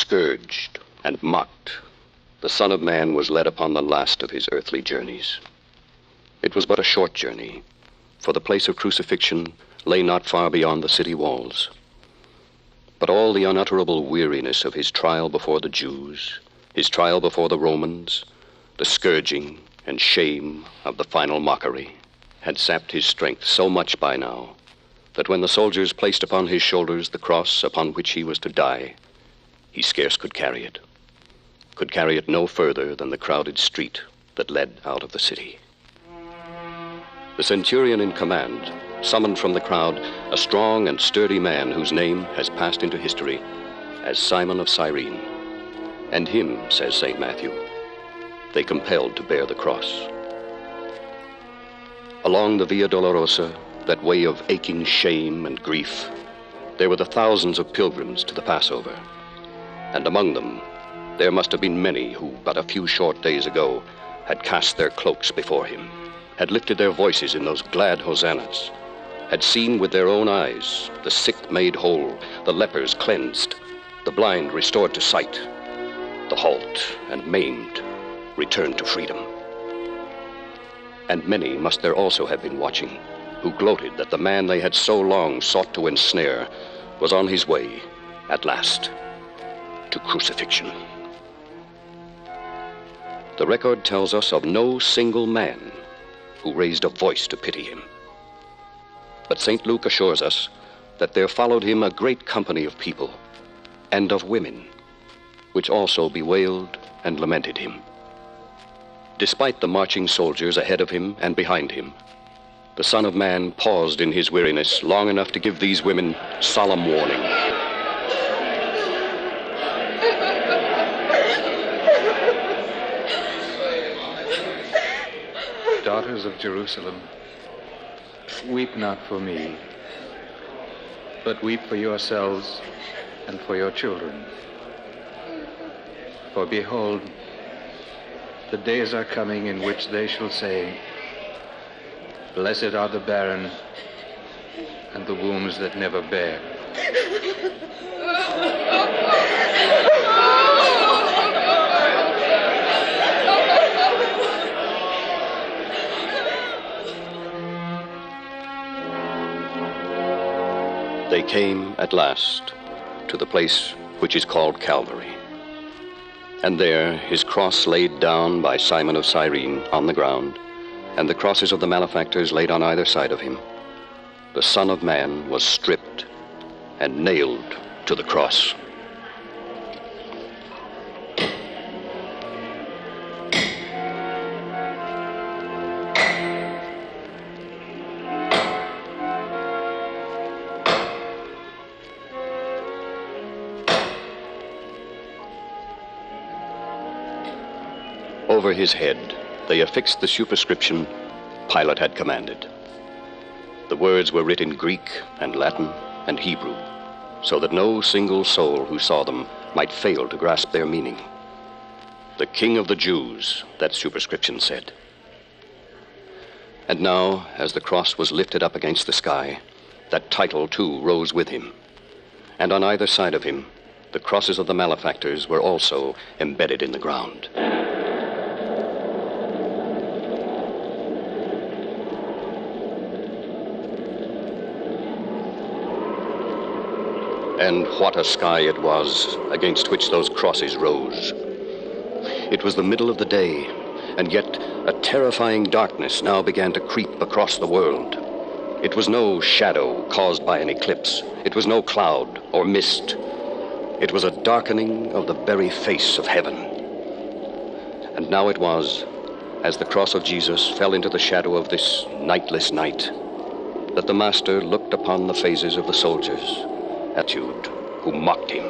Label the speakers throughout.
Speaker 1: scourged, and mocked, the Son of Man was led upon the last of his earthly journeys. It was but a short journey, for the place of crucifixion lay not far beyond the city walls. But all the unutterable weariness of his trial before the Jews, his trial before the Romans, the scourging and shame of the final mockery, had sapped his strength so much by now that when the soldiers placed upon his shoulders the cross upon which he was to die, he scarce could carry it no further than the crowded street that led out of the city. The centurion in command summoned from the crowd a strong and sturdy man whose name has passed into history as Simon of Cyrene. And him, says St. Matthew, they compelled to bear the cross. Along the Via Dolorosa, that way of aching shame and grief, there were the thousands of pilgrims to the Passover. And among them, there must have been many who, but a few short days ago, had cast their cloaks before him, had lifted their voices in those glad hosannas, had seen with their own eyes the sick made whole, the lepers cleansed, the blind restored to sight, the halt and maimed returned to freedom. And many must there also have been watching, who gloated that the man they had so long sought to ensnare was on his way, at last, to crucifixion. The record tells us of no single man who raised a voice to pity him. But St. Luke assures us that there followed him a great company of people and of women, which also bewailed and lamented him. Despite the marching soldiers ahead of him and behind him, the Son of Man paused in his weariness long enough to give these women solemn warning.
Speaker 2: Daughters of Jerusalem, weep not for me, but weep for yourselves and for your children. For behold, the days are coming in which they shall say, Blessed are the barren and the wombs that never bear.
Speaker 1: They came at last to the place which is called Calvary. And there his cross laid down by Simon of Cyrene on the ground, and the crosses of the malefactors laid on either side of him. The Son of Man was stripped and nailed to the cross. Over his head, they affixed the superscription Pilate had commanded. The words were written in Greek and Latin and Hebrew, so that no single soul who saw them might fail to grasp their meaning. The King of the Jews, that superscription said. And now, as the cross was lifted up against the sky, that title too rose with him. And on either side of him, the crosses of the malefactors were also embedded in the ground. And what a sky it was against which those crosses rose. It was the middle of the day, and yet a terrifying darkness now began to creep across the world. It was no shadow caused by an eclipse. It was no cloud or mist. It was a darkening of the very face of heaven. And now it was, as the cross of Jesus fell into the shadow of this nightless night, that the Master looked upon the faces of the soldiers, attitude, who mocked him.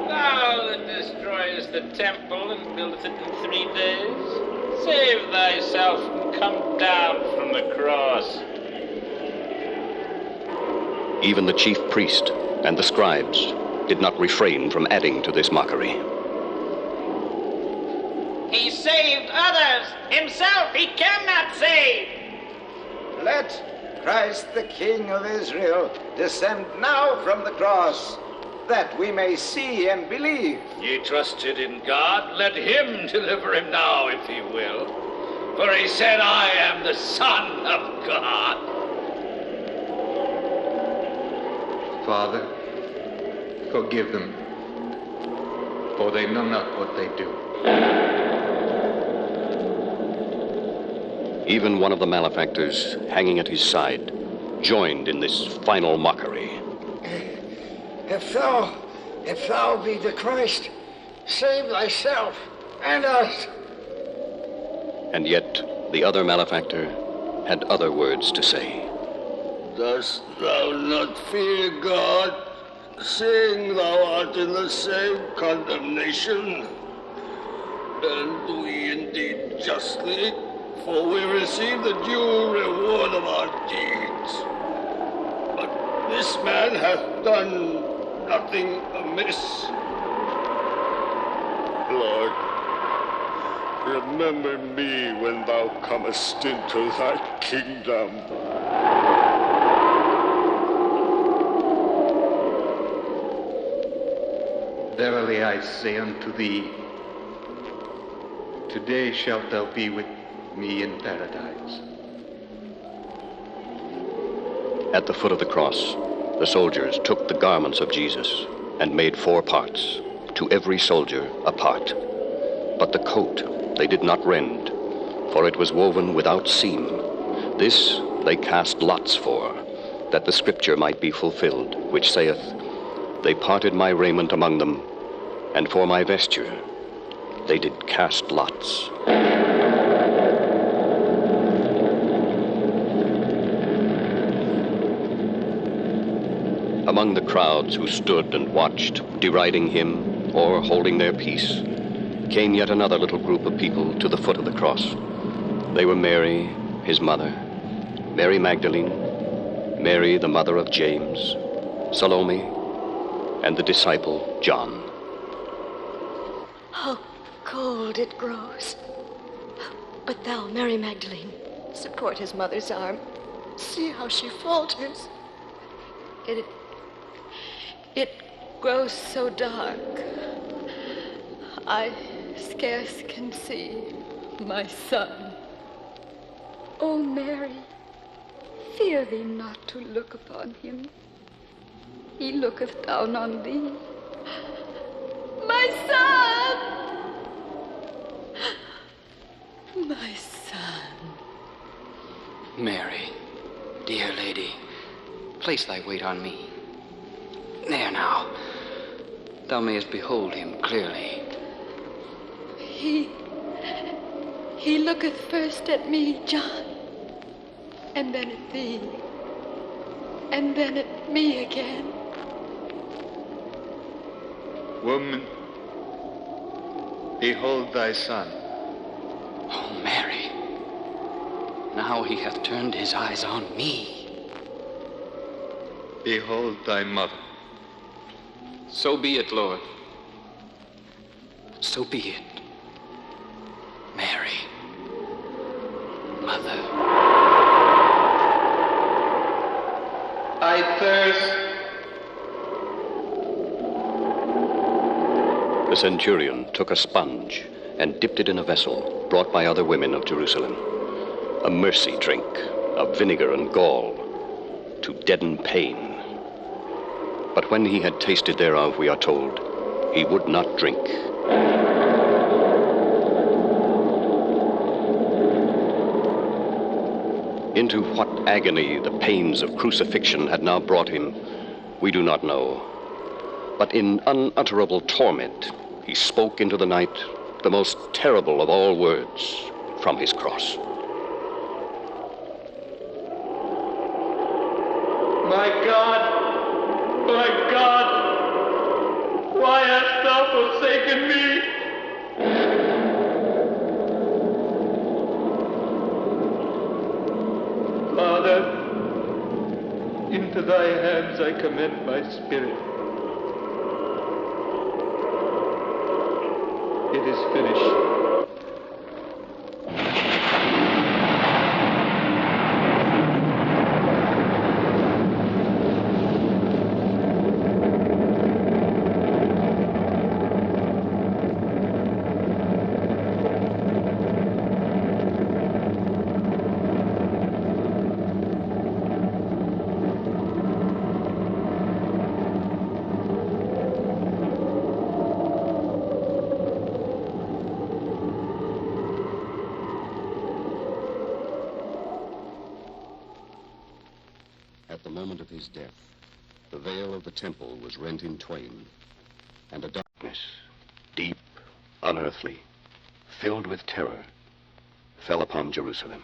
Speaker 3: Thou that destroyest the temple and buildest it in 3 days, save thyself and come down from the cross.
Speaker 1: Even the chief priest and the scribes did not refrain from adding to this mockery.
Speaker 3: He saved others. Himself he cannot save.
Speaker 4: Let Christ, the King of Israel, descend now from the cross, that we may see and believe.
Speaker 3: Ye trusted in God, let him deliver him now, if he will. For he said, I am the Son of God.
Speaker 2: Father, forgive them, for they know not what they do.
Speaker 1: Even one of the malefactors, hanging at his side, joined in this final mockery.
Speaker 5: If thou be the Christ, save thyself and us.
Speaker 1: And yet, the other malefactor had other words to say.
Speaker 6: Dost thou not fear God, seeing thou art in the same condemnation? And we indeed justly, for we receive the due reward of our deeds. But this man hath done nothing amiss. Lord, remember me when thou comest into thy kingdom.
Speaker 2: Verily I say unto thee, today shalt thou be with me in paradise.
Speaker 1: At the foot of the cross, the soldiers took the garments of Jesus and made 4 parts, to every soldier a part. But the coat they did not rend, for it was woven without seam. This they cast lots for, that the scripture might be fulfilled, which saith, They parted my raiment among them, and for my vesture they did cast lots. Among the crowds who stood and watched, deriding him or holding their peace, came yet another little group of people to the foot of the cross. They were Mary, his mother, Mary Magdalene, Mary, the mother of James, Salome, and the disciple John.
Speaker 7: How cold it grows. But thou, Mary Magdalene, support his mother's arm. See how she falters. It grows so dark, I scarce can see my son.
Speaker 8: O Mary, fear thee not to look upon him. He looketh down on thee.
Speaker 7: My son! My son.
Speaker 9: Mary, dear lady, place thy weight on me. There now, thou mayest behold him clearly.
Speaker 7: He looketh first at me, John, and then at thee, and then at me again.
Speaker 2: Woman, behold thy son.
Speaker 9: Oh, Mary, now he hath turned his eyes on me.
Speaker 2: Behold thy mother.
Speaker 9: So be it, Lord. So be it. Mary, Mother.
Speaker 2: I thirst.
Speaker 1: The centurion took a sponge and dipped it in a vessel brought by other women of Jerusalem, a mercy drink of vinegar and gall to deaden pain. But when he had tasted thereof, we are told, he would not drink. Into what agony the pains of crucifixion had now brought him, we do not know. But in unutterable torment, he spoke into the night the most terrible of all words from his cross.
Speaker 10: My God, why hast thou forsaken me? Father, into thy hands I commend my spirit. It is finished.
Speaker 1: moment of his death, the veil of the temple was rent in twain, and a darkness, deep, unearthly, filled with terror, fell upon Jerusalem.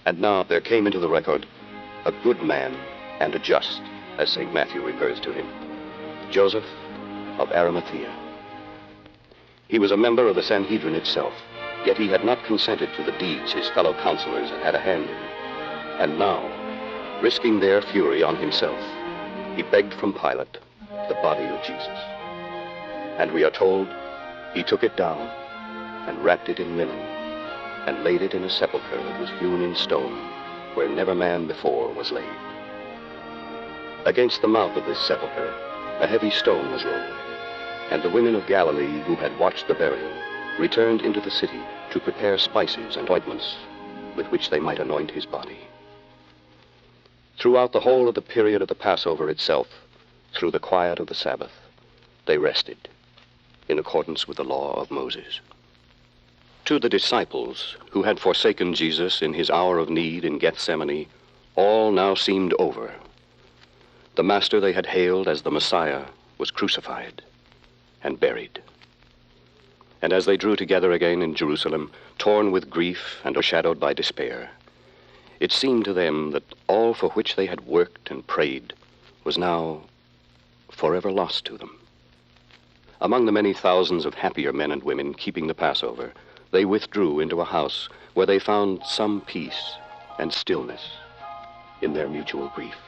Speaker 1: And now there came into the record a good man and a just, as St. Matthew refers to him, Joseph of Arimathea. He was a member of the Sanhedrin itself, yet he had not consented to the deeds his fellow counselors had had a hand in. And now, risking their fury on himself, he begged from Pilate the body of Jesus. And we are told he took it down and wrapped it in linen and laid it in a sepulchre that was hewn in stone, where never man before was laid. Against the mouth of this sepulchre, a heavy stone was rolled, and the women of Galilee who had watched the burial returned into the city to prepare spices and ointments with which they might anoint his body. Throughout the whole of the period of the Passover itself, through the quiet of the Sabbath, they rested in accordance with the law of Moses. To the disciples who had forsaken Jesus in his hour of need in Gethsemane, all now seemed over. The master they had hailed as the Messiah was crucified and buried. And as they drew together again in Jerusalem, torn with grief and overshadowed by despair, it seemed to them that all for which they had worked and prayed was now forever lost to them. Among the many thousands of happier men and women keeping the Passover, they withdrew into a house where they found some peace and stillness in their mutual grief.